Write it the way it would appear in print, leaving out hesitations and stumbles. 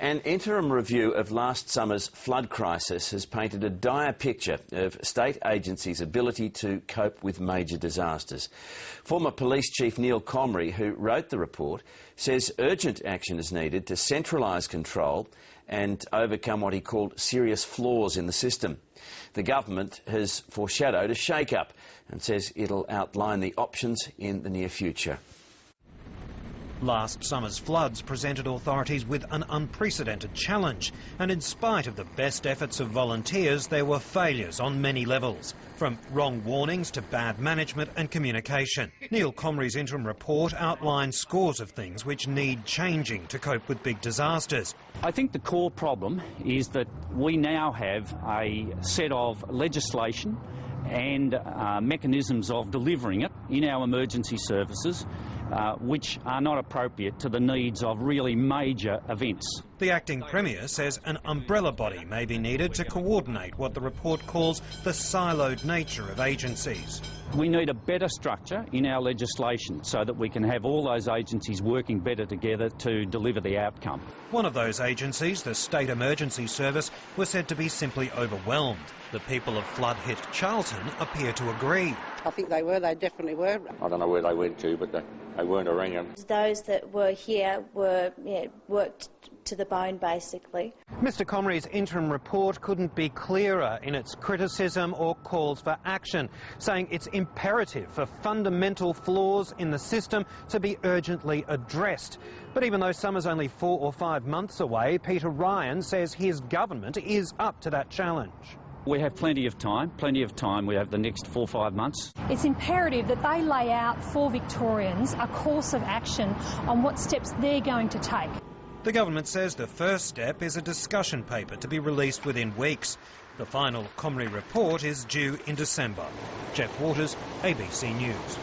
An interim review of last summer's flood crisis has painted a dire picture of state agencies' ability to cope with major disasters. Former Police Chief Neil Comrie, who wrote the report, says urgent action is needed to centralise control and overcome what he called serious flaws in the system. The government has foreshadowed a shake-up and says it'll outline the options in the near future. Last summer's floods presented authorities with an unprecedented challenge, and in spite of the best efforts of volunteers, there were failures on many levels, from wrong warnings to bad management and communication. Neil Comrie's interim report outlines scores of things which need changing to cope with big disasters. I think the core problem is that we now have a set of legislation and mechanisms of delivering it in our emergency services which are not appropriate to the needs of really major events. The acting Premier says an umbrella body may be needed to coordinate what the report calls the siloed nature of agencies. We need a better structure in our legislation so that we can have all those agencies working better together to deliver the outcome. One of those agencies, the State Emergency Service, was said to be simply overwhelmed. The people of flood-hit Charlton appear to agree. I think they were, they definitely were. I don't know where they went to, but they weren't around. Those that were here were worked to the bone, basically. Mr Comrie's interim report couldn't be clearer in its criticism or calls for action, saying it's imperative for fundamental flaws in the system to be urgently addressed. But even though summer's only 4 or 5 months away, Peter Ryan says his government is up to that challenge. We have plenty of time. We have the next 4 or 5 months. It's imperative that they lay out for Victorians a course of action on what steps they're going to take. The government says the first step is a discussion paper to be released within weeks. The final Comrie report is due in December. Jeff Waters, ABC News.